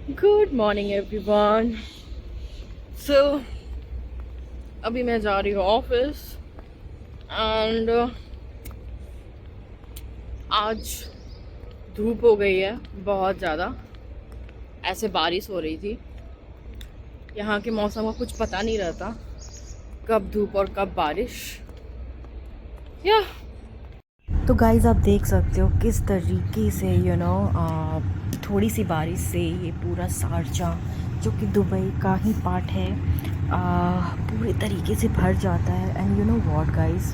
Good morning everyone. सो अभी मैं जा रही हूँ ऑफिस एंड आज धूप हो गई है बहुत ज़्यादा। ऐसे बारिश हो रही थी। यहाँ के मौसम का कुछ पता नहीं रहता, कब धूप और कब बारिश। या तो गाइज़ आप देख सकते हो किस तरीके से थोड़ी सी बारिश से ये पूरा शारजाह जो कि दुबई का ही पार्ट है पूरे तरीके से भर जाता है। And you know what guys,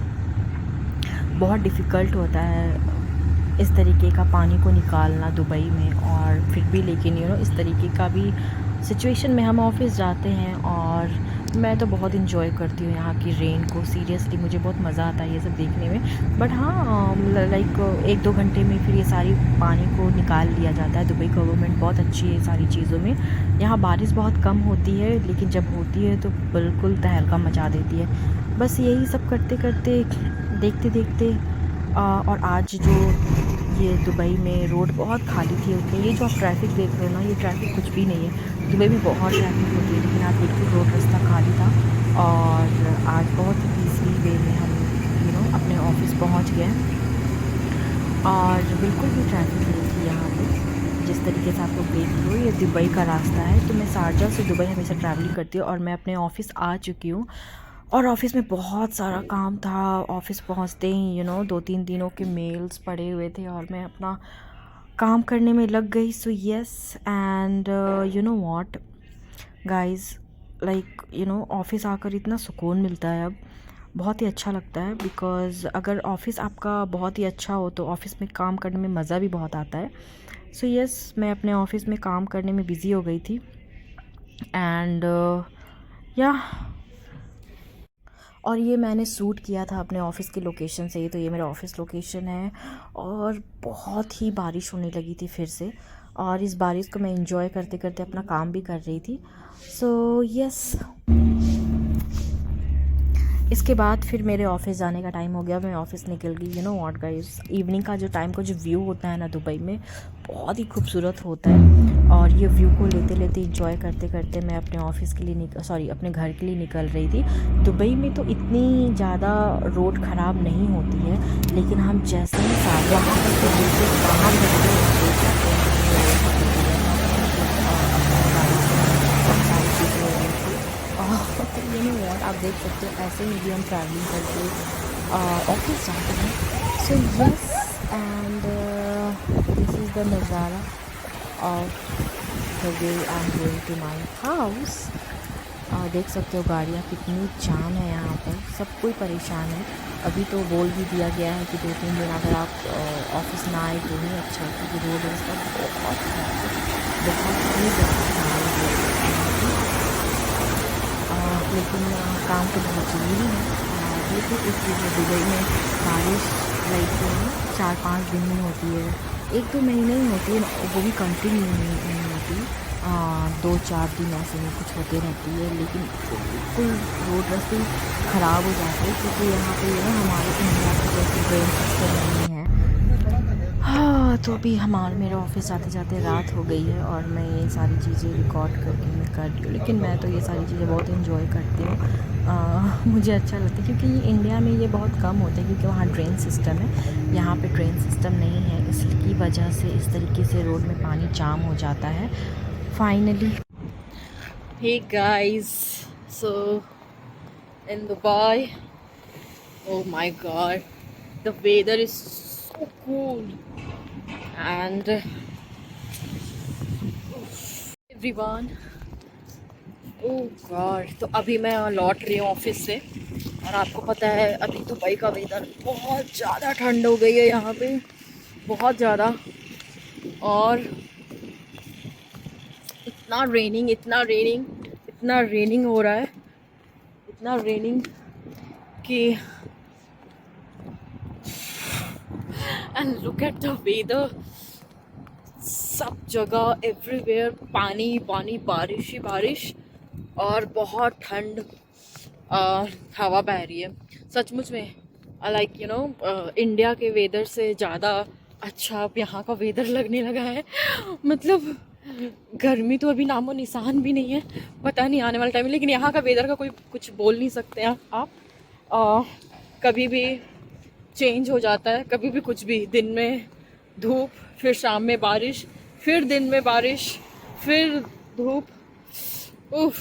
बहुत डिफ़िकल्ट होता है इस तरीके का पानी को निकालना दुबई में। और फिर भी लेकिन इस तरीके का भी सिचुएशन में हम ऑफिस जाते हैं और मैं तो बहुत इन्जॉय करती हूँ यहाँ की रेन को। सीरियसली मुझे बहुत मज़ा आता है ये सब देखने में। बट हाँ, लाइक 1-2 घंटे में फिर ये सारी पानी को निकाल लिया जाता है। दुबई गवर्नमेंट बहुत अच्छी है सारी चीज़ों में। यहाँ बारिश बहुत कम होती है लेकिन जब होती है तो बिल्कुल तहलका मचा देती है। बस यही सब करते करते देखते देखते और आज जो ये दुबई में रोड बहुत खाली थी ओके। ये जो आप ट्रैफिक देख रहे हो ना, ये ट्रैफिक कुछ भी नहीं है। दुबई में बहुत ट्रैफिक होती है लेकिन आप देखिए रोड रास्ता खाली था और आज बहुत ही ईज़ी वे में हम अपने ऑफिस पहुंच गए और बिल्कुल भी ट्रैफिक नहीं थी यहाँ पे। जिस तरीके से आप लोग देख रहे हो ये दुबई का रास्ता है। तो मैं शारजा से दुबई हमेशा ट्रैवलिंग करती हूँ और मैं अपने ऑफ़िस आ चुकी हूँ। और ऑफ़िस में बहुत सारा काम था। ऑफ़िस पहुँचते ही 2-3 दिनों के मेल्स पड़े हुए थे और मैं अपना काम करने में लग गई। सो yes, and you know what guys, like office आकर इतना सुकून मिलता है अब। बहुत ही अच्छा लगता है बिकॉज़ अगर ऑफ़िस आपका बहुत ही अच्छा हो तो ऑफ़िस में काम करने में मज़ा भी बहुत आता है। सो यस, मैं अपने ऑफ़िस में काम करने में बिज़ी हो गई थी एंड या और ये मैंने शूट किया था अपने ऑफ़िस की लोकेशन से। तो ये मेरा ऑफ़िस लोकेशन है और बहुत ही बारिश होने लगी थी फिर से और इस बारिश को मैं एंजॉय करते करते अपना काम भी कर रही थी। सो यस, इसके बाद फिर मेरे ऑफ़िस जाने का टाइम हो गया। मैं ऑफ़िस निकल गई। You know what guys, evening का जो टाइम का जो व्यू होता है ना दुबई में, बहुत ही खूबसूरत होता है। और ये व्यू को लेते लेते इंजॉय करते करते मैं अपने ऑफ़िस के लिए अपने घर के लिए निकल रही थी। दुबई में तो इतनी ज़्यादा रोड ख़राब नहीं होती है लेकिन हम जैसे ही शारजाह से बिल्कुल बाहर निकले देख सकते हैं अपना गाड़ी से बहुत सारी चीज़ें हो रही थी। यू नो व्हाट, आप देख सकते हो ऐसे में भी हम ट्रैवलिंग करके ऑफिस जाते हैं। So yes, and this is the नज़ारा of the way I am going to my house. देख सकते हो गाड़ियाँ कितनी जाम है यहाँ पर, सब कोई परेशान है। अभी तो बोल भी दिया गया है कि 2-3 दिन अगर आप ऑफिस ना आए तो नहीं अच्छा, क्योंकि रोड रास्ता बहुत खराब है, बहुत ही ज़्यादा खराब है। लेकिन काम तो बहुत ज़रूरी है। ये तो एक चीज़ है दुबई में, बारिश लाइक 4-5 दिन में होती है, 1-2 महीने ही होती है, वो भी कंटिन्यू नहीं होती। 2-4 दिन ऐसे में कुछ होते रहती है लेकिन बिल्कुल रोड रास्ते ख़राब हो जाते हैं क्योंकि यहाँ पे हमारे इंडिया की जैसे ड्रेन सिस्टम नहीं है। हाँ, तो अभी मेरे ऑफ़िस जाते जाते रात हो गई है और मैं ये सारी चीज़ें रिकॉर्ड करके मैं कर रही हूँ। लेकिन मैं तो ये सारी चीज़ें बहुत इन्जॉय करती हूँ। मुझे अच्छा लगता है क्योंकि ये इंडिया में ये बहुत कम होता है क्योंकि वहाँ ट्रेन सिस्टम है, यहाँ पे ट्रेन सिस्टम नहीं है। इसकी वजह से इस तरीके से रोड में पानी जाम हो जाता है finally. hey guys, so in Dubai, oh my god, the weather is so cool and everyone, oh god, तो अभी मैं लौट रही हूँ ऑफिस से और आपको पता है अभी दुबई का वेदर बहुत ज़्यादा ठंड हो गई है यहाँ पे, बहुत ज़्यादा। और इतना रेनिंग हो रहा है, इतना रेनिंग कि and look at the weather, सब जगह एवरीवेयर पानी पानी, बारिश ही बारिश और बहुत ठंड। हवा बह रही है सचमुच में। लाइक इंडिया के वेदर से ज़्यादा अच्छा अब यहाँ का वेदर लगने लगा है। मतलब गर्मी तो अभी नामो निशान भी नहीं है, पता नहीं आने वाला टाइम है। लेकिन यहाँ का वेदर का कोई कुछ बोल नहीं सकते हैं आप। कभी भी चेंज हो जाता है, कभी भी कुछ भी। दिन में धूप, फिर शाम में बारिश, फिर दिन में बारिश, फिर धूप। उफ,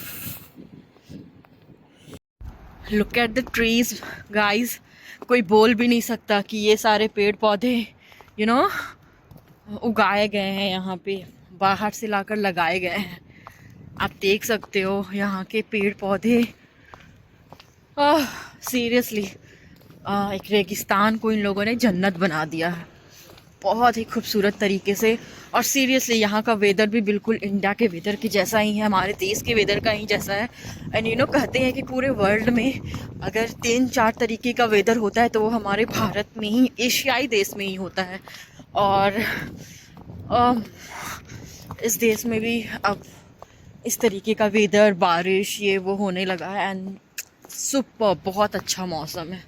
look at the trees guys. कोई बोल भी नहीं सकता कि ये सारे पेड़ पौधे यू नो उगाए गए हैं यहाँ पे, बाहर से लाकर लगाए गए हैं। आप देख सकते हो यहाँ के पेड़ पौधे। सीरियसली एक रेगिस्तान को इन लोगों ने जन्नत बना दिया है, बहुत ही खूबसूरत तरीके से। और सीरियसली यहाँ का वेदर भी बिल्कुल इंडिया के वेदर के जैसा ही है, हमारे देश के वेदर का ही जैसा है। एंड यू नो कहते हैं कि पूरे वर्ल्ड में अगर 3-4 तरीके का वेदर होता है तो वो हमारे भारत में ही, एशियाई देश में ही होता है। और इस देश में भी अब इस तरीके का वेदर, बारिश, ये वो होने लगा है। एंड सुपर, बहुत अच्छा मौसम है।